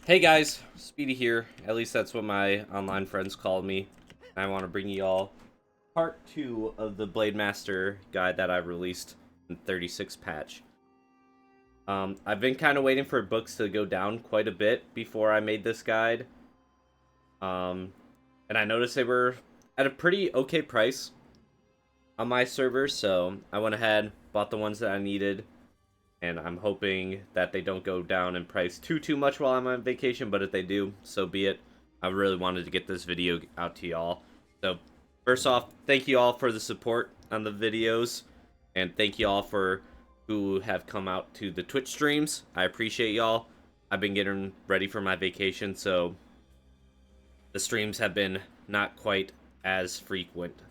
Hey guys, Speedy here. At least that's what my online friends call me. And I want to bring you all part 2 of the Blade Master guide that I released in 36 patch. I've been kind of waiting for books to go down quite a bit before I made this guide. And I noticed they were at a pretty okay price on my server, so I went ahead, bought the ones that I needed, and I'm hoping that they don't go down in price too much while I'm on vacation, but if they do, so be it. I really wanted to get this video out to y'all. So, first off, thank you all for the support on the videos, and thank you all for who have come out to the Twitch streams. I appreciate y'all. I've been getting ready for my vacation, so the streams have been not quite as frequent.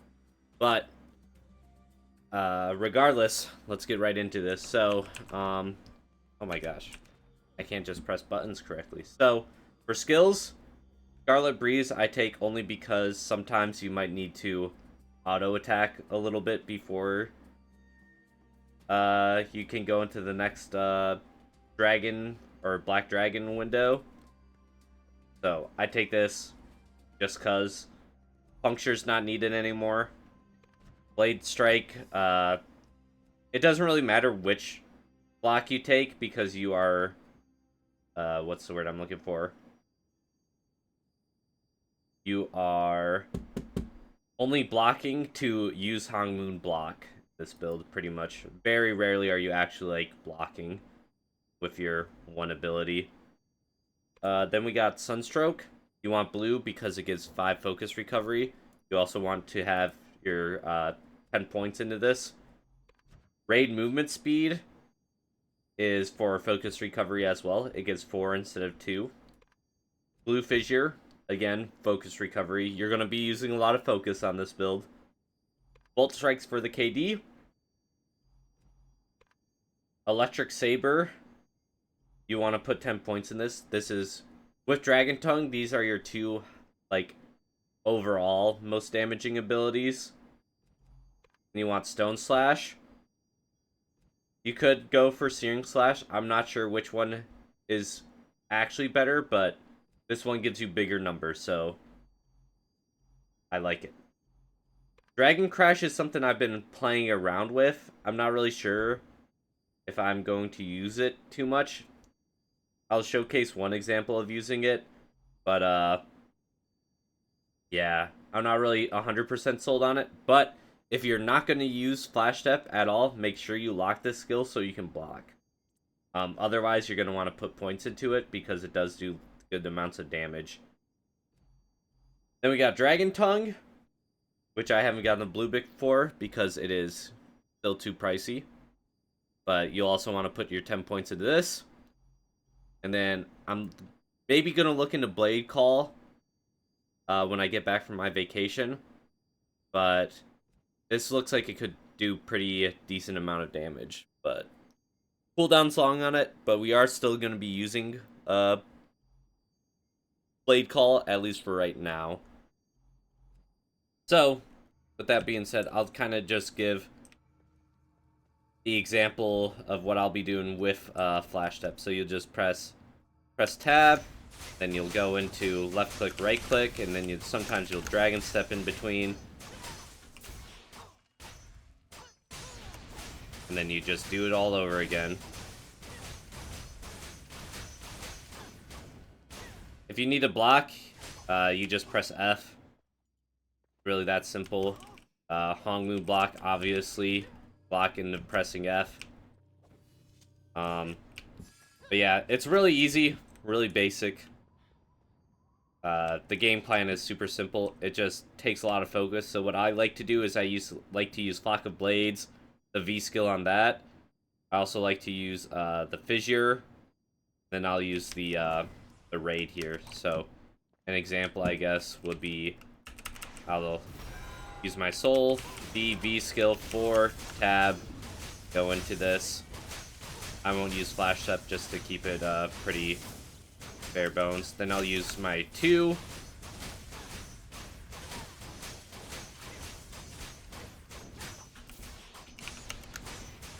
But regardless, let's get right into this. So, oh my gosh, I can't just press buttons correctly. So, for skills, Scarlet Breeze I take only because sometimes you might need to auto attack a little bit before you can go into the next dragon or black dragon window. So, I take this just cause puncture's not needed anymore. Blade Strike, it doesn't really matter which block you take because you are, what's the word I'm looking for? You are only blocking to use Hong Moon block this build, pretty much. Very rarely are you actually, like, blocking with your one ability. Then we got Sunstroke. You want blue because it gives 5 focus recovery. You also want to have your 10 points into this. Raid movement speed is for focus recovery as well. It gives 4 instead of 2. Blue Fissure, again, focus recovery. You're going to be using a lot of focus on this build. Bolt Strikes for the KD. Electric Saber. You want to put 10 points in this. This is, with Dragon Tongue, these are your 2, like, overall most damaging abilities. And you want Stone Slash. You could go for Searing Slash. I'm not sure which one is actually better, but this one gives you bigger numbers, so I like it. Dragon Crash is something I've been playing around with. I'm not really sure if I'm going to use it too much. I'll showcase one example of using it, but yeah, I'm not really 100% sold on it, but if you're not going to use Flash Step at all, make sure you lock this skill so you can block. Otherwise, you're going to want to put points into it because it does do good amounts of damage. Then we got Dragon Tongue, which I haven't gotten a blue bic for because it is still too pricey. But you'll also want to put your 10 points into this. And then I'm maybe going to look into Blade Call when I get back from my vacation. But this looks like it could do pretty decent amount of damage, but cooldown's long on it, but we are still going to be using Blade Call, at least for right now. So, with that being said, I'll kind of just give the example of what I'll be doing with Flash Step. So you'll just press tab, then you'll go into left click, right click, and then sometimes you'll Dragon Step in between. And then you just do it all over again. If you need to block, you just press F. Really that simple. Hong Moon block, obviously. Block into pressing F. But yeah, it's really easy, really basic. The game plan is super simple. It just takes a lot of focus. So what I like to do is like to use Flock of Blades, the V skill on that. I also like to use the Fissure. Then I'll use the raid here. So an example, I guess, would be I'll use my soul, the V skill 4, tab, go into this. I won't use Flash Step just to keep it pretty bare bones. Then I'll use my 2.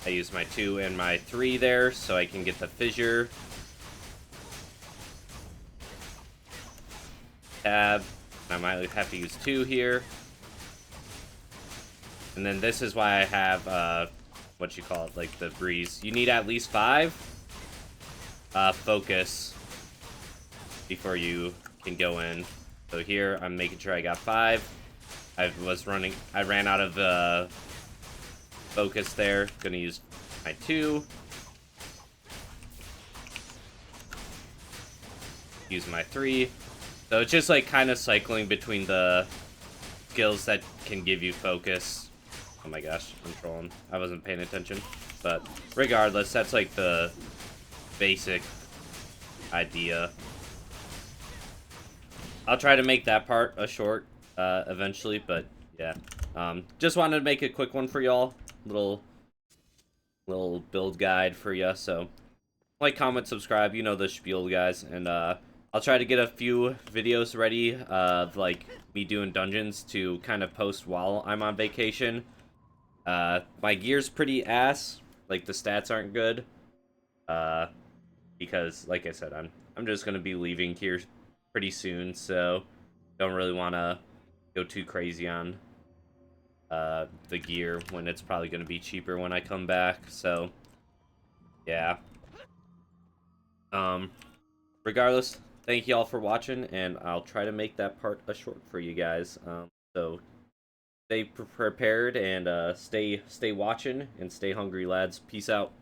I use my 2 and my 3 there so I can get the Fissure. tab. I might have to use 2 here. And then this is why I have, what you call it, like the breeze. You need at least 5 focus before you can go in. So here, I'm making sure I got 5. I ran out of focus there. Gonna use my 2. Use my 3. So it's just like kind of cycling between the skills that can give you focus. Oh my gosh, I'm trolling. I wasn't paying attention. But regardless, that's like the basic idea. I'll try to make that part a short eventually, but yeah. Just wanted to make a quick one for y'all. Little build guide for you. So like, comment, subscribe. You know the spiel, guys. And I'll try to get a few videos ready of like me doing dungeons to kind of post while I'm on vacation. My gear's pretty ass. Like, the stats aren't good. Because like I said, I'm just gonna be leaving here pretty soon, so don't really want to go too crazy on the gear when it's probably gonna be cheaper when I come back. So yeah. Regardless, thank you all for watching, and I'll try to make that part a short for you guys. So stay prepared and stay watching and stay hungry, lads. Peace out.